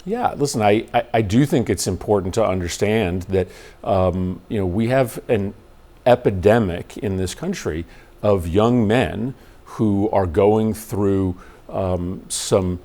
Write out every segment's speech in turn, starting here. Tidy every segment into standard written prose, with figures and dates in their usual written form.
Yeah, listen, I do think it's important to understand that we have an epidemic in this country of young men who are going through some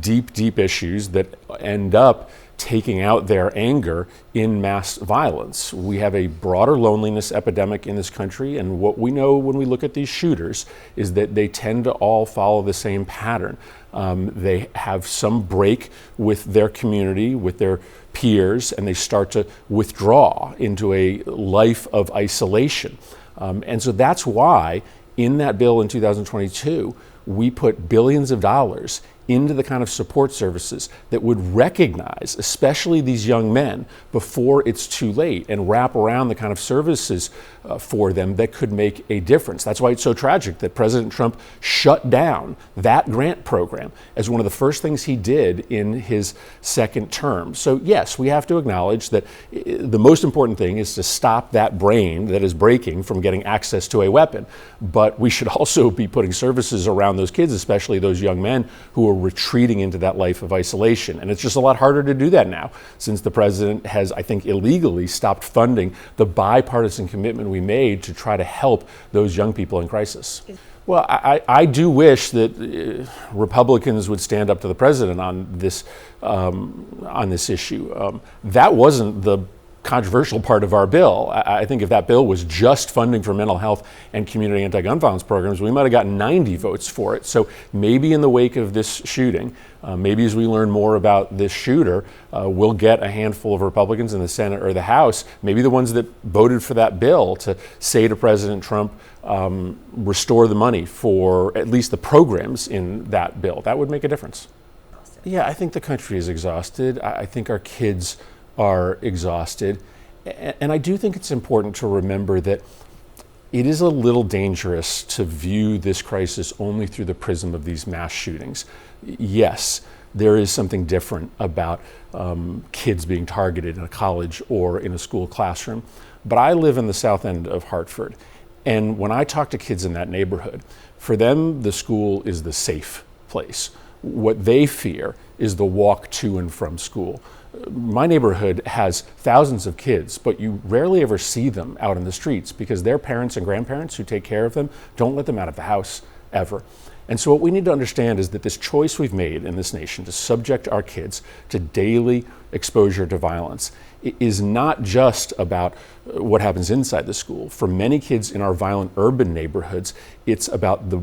deep issues that end up taking out their anger in mass violence. We have a broader loneliness epidemic in this country, and what we know when we look at these shooters is that they tend to all follow the same pattern. They have some break with their community, with their peers, and they start to withdraw into a life of isolation. And so that's why in that bill in 2022, we put billions of dollars into the kind of support services that would recognize, especially these young men, before it's too late, and wrap around the kind of services for them that could make a difference. That's why it's so tragic that President Trump shut down that grant program as one of the first things he did in his second term. So yes, we have to acknowledge that the most important thing is to stop that brain that is breaking from getting access to a weapon. But we should also be putting services around those kids, especially those young men who are retreating into that life of isolation. And it's just a lot harder to do that now, since the president has, I think, illegally stopped funding the bipartisan commitment we made to try to help those young people in crisis. Well, I do wish that Republicans would stand up to the president on this issue. That wasn't the controversial part of our bill. I think if that bill was just funding for mental health and community anti-gun violence programs, we might have gotten 90 votes for it. So maybe in the wake of this shooting, maybe as we learn more about this shooter, we'll get a handful of Republicans in the Senate or the House, maybe the ones that voted for that bill, to say to President Trump, restore the money for at least the programs in that bill. That would make a difference. Yeah, I think the country is exhausted. I think our kids are exhausted. And I do think it's important to remember that it is a little dangerous to view this crisis only through the prism of these mass shootings. Yes, there is something different about kids being targeted in a college or in a school classroom. But I live in the south end of Hartford. And when I talk to kids in that neighborhood, for them, the school is the safe place. What they fear is the walk to and from school. My neighborhood has thousands of kids, but you rarely ever see them out in the streets because their parents and grandparents who take care of them don't let them out of the house ever. And so what we need to understand is that this choice we've made in this nation to subject our kids to daily exposure to violence is not just about what happens inside the school. For many kids in our violent urban neighborhoods, it's about the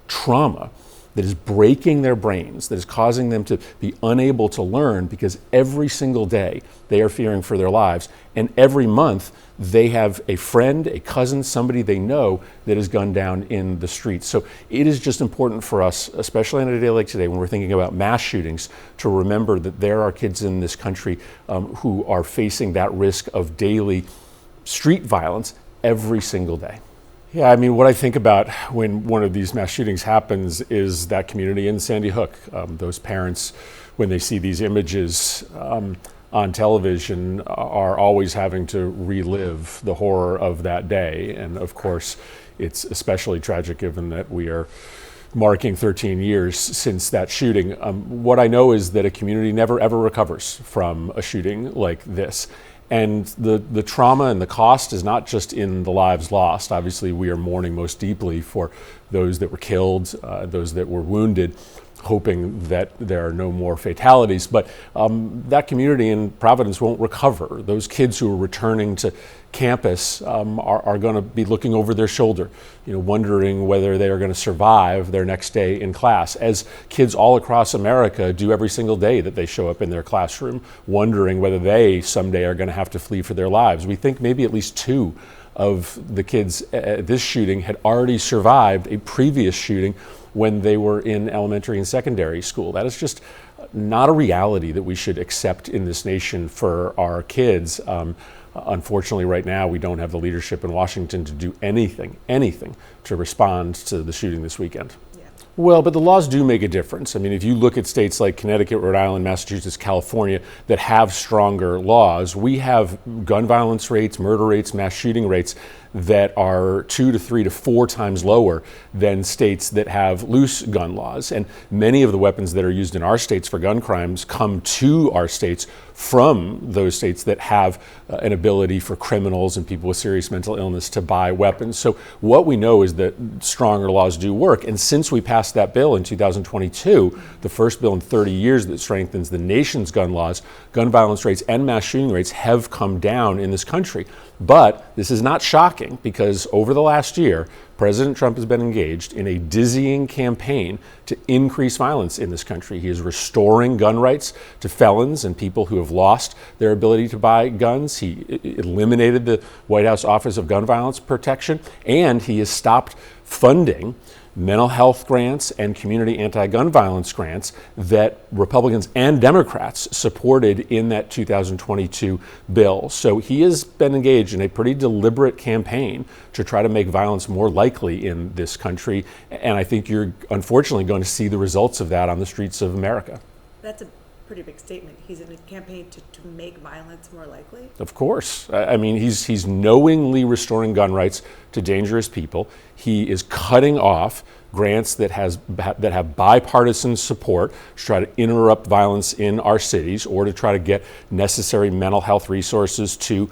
trauma that is breaking their brains, that is causing them to be unable to learn because every single day they are fearing for their lives. And every month they have a friend, a cousin, somebody they know that is gunned down in the streets. So it is just important for us, especially on a day like today when we're thinking about mass shootings, to remember that there are kids in this country who are facing that risk of daily street violence every single day. Yeah, I mean, what I think about when one of these mass shootings happens is that community in Sandy Hook. Those parents, when they see these images on television, are always having to relive the horror of that day. And of course, it's especially tragic given that we are marking 13 years since that shooting. What I know is that a community never ever recovers from a shooting like this. And the trauma and the cost is not just in the lives lost. Obviously, we are mourning most deeply for those that were killed, those that were wounded, hoping that there are no more fatalities. But that community in Providence won't recover. Those kids who are returning to campus are going to be looking over their shoulder, wondering whether they are going to survive their next day in class, as kids all across America do every single day that they show up in their classroom, wondering whether they someday are going to have to flee for their lives. We think maybe at least 2 of the kids at this shooting had already survived a previous shooting when they were in elementary and secondary school. That is just not a reality that we should accept in this nation for our kids. Unfortunately, right now, we don't have the leadership in Washington to do anything to respond to the shooting this weekend. Yeah. Well, but the laws do make a difference. I mean, if you look at states like Connecticut, Rhode Island, Massachusetts, California that have stronger laws, we have gun violence rates, murder rates, mass shooting rates that are 2 to 3 to 4 times lower than states that have loose gun laws. And many of the weapons that are used in our states for gun crimes come to our states from those states that have an ability for criminals and people with serious mental illness to buy weapons. So what we know is that stronger laws do work. And since we passed that bill in 2022, the first bill in 30 years that strengthens the nation's gun laws, gun violence rates and mass shooting rates have come down in this country. But this is not shocking, because over the last year, President Trump has been engaged in a dizzying campaign to increase violence in this country. He is restoring gun rights to felons and people who have lost their ability to buy guns. He eliminated the White House Office of Gun Violence Protection, and he has stopped funding mental health grants and community anti-gun violence grants that Republicans and Democrats supported in that 2022 bill. So he has been engaged in a pretty deliberate campaign to try to make violence more likely in this country. And I think you're unfortunately going to see the results of that on the streets of America. That's a pretty big statement. He's in a campaign to make violence more likely? Of course. I mean, he's knowingly restoring gun rights to dangerous people. He is cutting off grants that have bipartisan support to try to interrupt violence in our cities, or to try to get necessary mental health resources to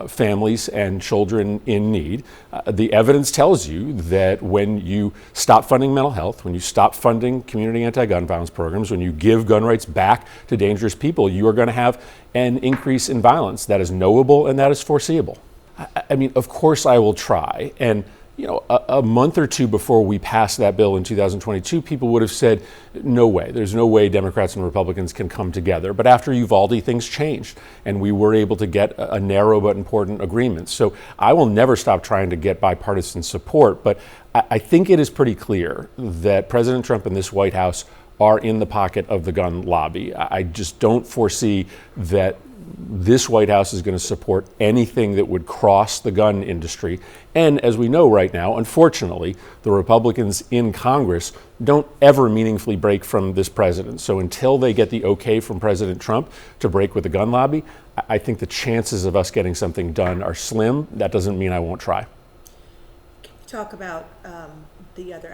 families and children in need. The evidence tells you that when you stop funding mental health, when you stop funding community anti-gun violence programs, when you give gun rights back to dangerous people, you are going to have an increase in violence that is knowable and that is foreseeable. I mean, of course I will try. And you know, a month or two before we passed that bill in 2022, people would have said, no way, there's no way Democrats and Republicans can come together. But after Uvalde, things changed, and we were able to get a narrow but important agreement. So I will never stop trying to get bipartisan support, but I think it is pretty clear that President Trump and this White House are in the pocket of the gun lobby. I just don't foresee that this White House is going to support anything that would cross the gun industry. And as we know right now, unfortunately, the Republicans in Congress don't ever meaningfully break from this president. So until they get the okay from President Trump to break with the gun lobby, I think the chances of us getting something done are slim. That doesn't mean I won't try. Can you talk about the other